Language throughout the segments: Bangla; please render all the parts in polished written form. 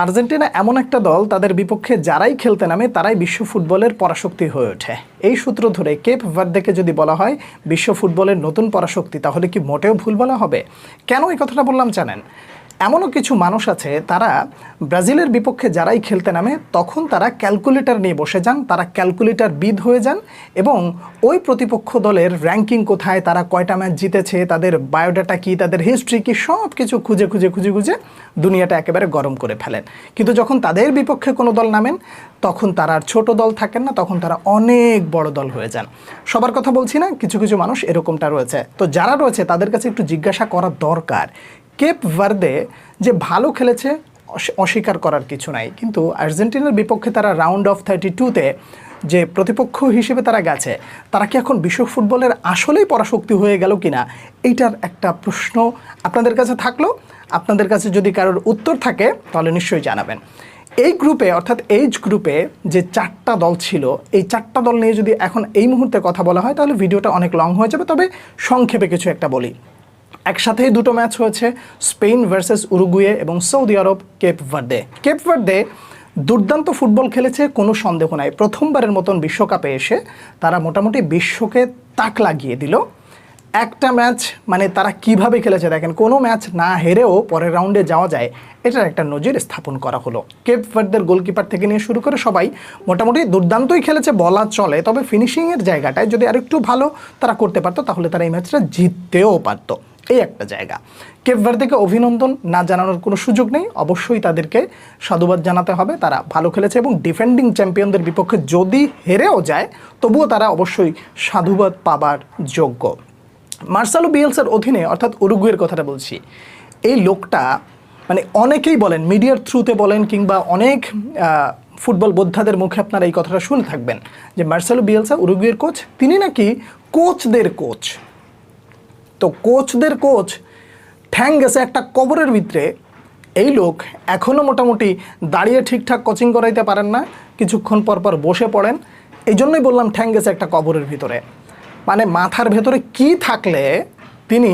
আর্জেন্টিনা এমন একটা দল, তাদের বিপক্ষে যারাই খেলতে নামে তারাই বিশ্ব ফুটবলের পরাশক্তি হয়ে ওঠে। এই সূত্র ধরে কেপ ভার্দেকে যদি বলা হয় বিশ্ব ফুটবলের নতুন পরাশক্তি, তাহলে কি মোটেও ভুল বলা হবে? কেন এই কথাটা বললাম জানেন? এমনও কিছু মানুষ আছে, তারা ব্রাজিলের বিপক্ষে যারাই খেলতে নামে তখন তারা ক্যালকুলেটর নিয়ে বসে যান, তারা ক্যালকুলেটর বিদ হয়ে যান এবং ওই প্রতিপক্ষ দলের র্যাঙ্কিং কোথায়, তারা কয়টা ম্যাচ জিতেছে, তাদের বায়োডাটা কী, তাদের হিস্ট্রি কী, সব কিছু খুঁজে দুনিয়াটা একেবারে গরম করে ফেলেন। কিন্তু যখন তাদের বিপক্ষে কোনো দল নামেন তখন তারা আর ছোটো দল থাকেন না, তখন তারা অনেক বড় দল হয়ে যান। সবার কথা বলছি না, কিছু কিছু মানুষ এরকমটা রয়েছে। তো যারা রয়েছে তাদের কাছে একটু জিজ্ঞাসা করা দরকার, কেপ ভার্দে যে ভালো খেলেছে অস্বীকার করার কিছু নাই, কিন্তু আর্জেন্টিনার বিপক্ষে তারা রাউন্ড অফ 32-তে যে প্রতিপক্ষ হিসেবে তারা গেছে, তারা কি এখন বিশ্ব ফুটবলের আসলেই পরাশক্তি হয়ে গেল কিনা, এইটার একটা প্রশ্ন আপনাদের কাছে থাকলো। আপনাদের কাছে যদি কারোর উত্তর থাকে তাহলে নিশ্চয়ই জানাবেন। এই গ্রুপে অর্থাৎ এইচ গ্রুপে যে 4টা দল ছিল, এই 4টা দল নিয়ে যদি এখন এই মুহূর্তে কথা বলা হয় তাহলে ভিডিওটা অনেক লং হয়ে যাবে, তবে সংক্ষেপে কিছু একটা বলি। একসাথেই দুটো ম্যাচ হয়েছে, স্পেন ভার্সেস উরুগুয়ে এবং সৌদি আরব কেপ ভার্দে। কেপ ভার্দে দুর্দান্ত ফুটবল খেলেছে, কোনো সন্দেহ নাই। প্রথমবারের মতন বিশ্বকাপে এসে তারা মোটামুটি বিশ্বকে তাক লাগিয়ে দিল। একটা ম্যাচ মানে তারা কিভাবে খেলেছে দেখেন, কোনো ম্যাচ না হেরেও পরের রাউন্ডে যাওয়া যায়, এটার একটা নজির স্থাপন করা হলো। কেপ ভার্দের গোলকিপার থেকে নিয়ে শুরু করে সবাই মোটামুটি দুর্দান্তই খেলেছে বলা চলে, তবে ফিনিশিংয়ের জায়গাটায় যদি আরেকটু ভালো তারা করতে পারতো তাহলে তারা এই ম্যাচটা জিততেও পারতো। এই একটা জায়গা। কেপ ভার্দেকে অভিনন্দন না জানানোর কোনো সুযোগ নেই, অবশ্যই তাদেরকে সাধুবাদ জানাতে হবে। তারা ভালো খেলেছে এবং ডিফেন্ডিং চ্যাম্পিয়নদের বিপক্ষে যদি হেরেও যায় তবুও তারা অবশ্যই সাধুবাদ পাবার যোগ্য। মার্সেলো বিয়েলসার অধীনে অর্থাৎ উরুগুয়ের কথাটা বলছি, এই লোকটা মানে অনেকেই বলেন, মিডিয়ার থ্রুতে বলেন কিংবা অনেক ফুটবল বোদ্ধাদের মুখে আপনারা এই কথাটা শুনে থাকবেন যে মার্সেলো বিয়েলসা উরুগুয়ের কোচ, তিনি নাকি কোচদের কোচ। তো কোচদের কোচ ঠ্যাং গেছে একটা কবরের ভিতরে। এই লোক এখনও মোটামুটি দাঁড়িয়ে ঠিকঠাক কোচিং করাইতে পারেন না, কিছুক্ষণ পর পর বসে পড়েন। এই জন্যই বললাম ঠ্যাং গেছে একটা কবরের ভিতরে। মানে মাথার ভেতরে কি থাকলে তিনি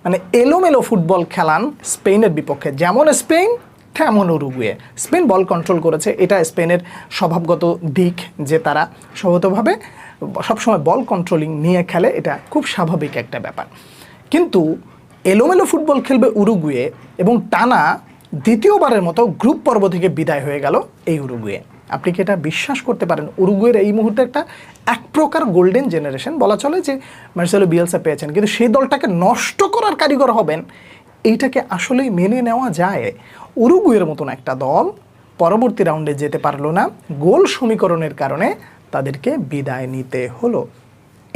মানে এলোমেলো ফুটবল খেলান স্পেনের বিপক্ষে। যেমন স্পেন তেমন উরুগুয়ে। স্পেন বল কন্ট্রোল করেছে, এটা স্পেনের স্বভাবগত দিক যে তারা স্বভাবতভাবে সবসময় বল কন্ট্রোলিং নিয়ে খেলে, এটা খুব স্বাভাবিক একটা ব্যাপার। কিন্তু এলোমেলো ফুটবল খেলবে উরুগুয়ে এবং টানা দ্বিতীয়বারের মতো গ্রুপ পর্ব থেকে বিদায় হয়ে গেল এই উরুগুয়ে। আপনি কি এটা বিশ্বাস করতে পারেন? উরুগুয়ের এই মুহূর্তে একটা এক প্রকার গোল্ডেন জেনারেশন বলা চলে যে মার্সেলো বিয়েলসা পেয়েছেন, কিন্তু সেই দলটাকে নষ্ট করার কারিগর হবেন, এইটাকে আসলেই মেনে নেওয়া যায়? উরুগুয়ের মতন একটা দল পরবর্তী রাউন্ডে যেতে পারলো না, গোল সমীকরণের কারণে তাদেরকে বিদায় নিতে হলো।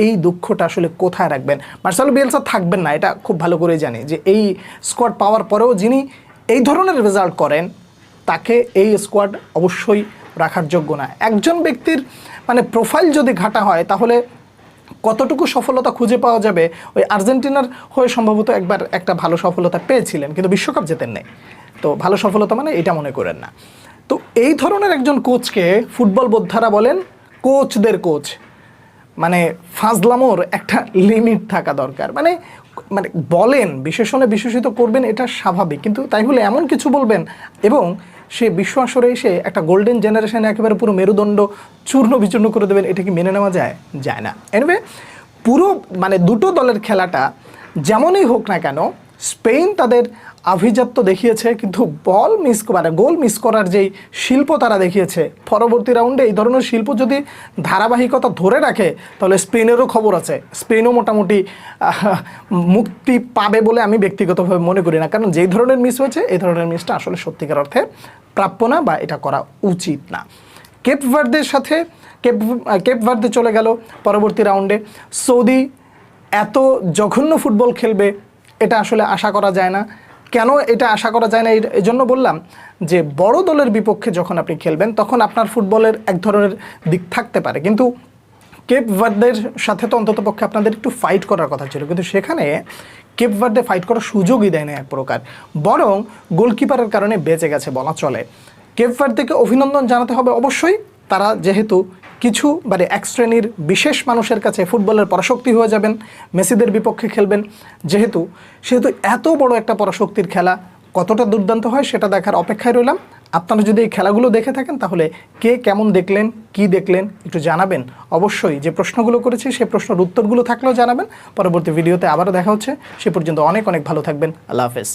এই দুঃখটা আসলে কোথায় রাখবেন? মার্সেলো বিয়েলসা থাকবেন না, এটা খুব ভালো করে জানি যে এই স্কোয়াড পাওয়ার পরেও যিনি এই ধরনের রেজাল্ট করেন তাকে এই স্কোয়াড অবশ্যই রাখার যোগ্য না। একজন ব্যক্তির মানে প্রোফাইল যদি ঘাটা হয় তাহলে কতটুকু সফলতা খুঁজে পাওয়া যাবে? ওই আর্জেন্টিনার হয়ে সম্ভবত একবার একটা ভালো সফলতা পেয়েছিলেন, কিন্তু বিশ্বকাপ জেতেন নাই। তো ভালো সফলতা মানে এটা মনে করেন না। তো এই ধরনের একজন কোচকে ফুটবল বোদ্ধারা বলেন কোচদের কোচ। মানে ফাজলামোর একটা লিমিট থাকা দরকার। মানে মানে বলেন, বিশেষণে বিশেষিত করবেন, এটা স্বাভাবিক, কিন্তু তাই বলে এমন কিছু বলবেন এবং সে বিশ্ব আসরে এসে একটা গোল্ডেন জেনারেশনে একেবারে পুরো মেরুদণ্ড চূর্ণ বিচূর্ণ করে দেবেন, এটা কি মেনে নেওয়া যায়? যায় না। এনিওয়ে, পুরো মানে দুটো দলের খেলাটা যেমনই হোক না কেন, স্পেন তাদের আভিজাত্য দেখিয়েছে, কিন্তু গোল মিস করার যেই শিল্প তারা দেখিয়েছে, পরবর্তী রাউন্ডে এই ধরনের শিল্প যদি ধারাবাহিকতা ধরে রাখে তাহলে স্পেনেরও খবর আছে। স্পেনও মোটামুটি মুক্তি পাবে বলে আমি ব্যক্তিগতভাবে মনে করি না, কারণ যেই ধরনের মিস হয়েছে এই ধরনের মিসটা আসলে সত্যিকার অর্থে প্রাপ্য না বা এটা করা উচিত না। কেপ ভার্দের সাথে কেপ ভার্দে চলে গেল পরবর্তী রাউন্ডে। সৌদি এত জঘন্য ফুটবল খেলবে এটা আসলে আশা করা যায় না। কেন এটা আশা করা যায় না? এই জন্য বললাম যে বড় দলের বিপক্ষে যখন আপনি খেলবেন তখন আপনার ফুটবলের এক ধরনের দিক থাকতে পারে, কিন্তু কেপ ভার্দের সাথে তো অন্ততপক্ষে আপনাদের একটু ফাইট করার কথা ছিল, কিন্তু সেখানে কেপ ভার্দে ফাইট করার সুযোগই দেয় না এক প্রকার, বরং গোলকিপারের কারণে বেঁচে গেছে বলা চলে। কেপ ভার্দেকে অভিনন্দন জানাতে হবে অবশ্যই। তারা যেহেতু কিছু মানে এক শ্রেণীর বিশেষ মানুষের কাছে ফুটবলের পরাশক্তি হয়ে যাবেন, মেসিদের বিপক্ষে খেলবেন, সেহেতু এত বড় একটা পরাশক্তির খেলা কতটা দুর্দান্ত হয় সেটা দেখার অপেক্ষায় রইলাম। আপনারা যদি এই খেলাগুলো দেখে থাকেন তাহলে কে কেমন দেখলেন, কি দেখলেন একটু জানাবেন। অবশ্যই যে প্রশ্নগুলো করেছি সেই প্রশ্নের উত্তরগুলো থাকলেও জানাবেন। পরবর্তী ভিডিওতে আবারও দেখা হচ্ছে। সে পর্যন্ত অনেক অনেক ভালো থাকবেন। আল্লাহ হাফেজ।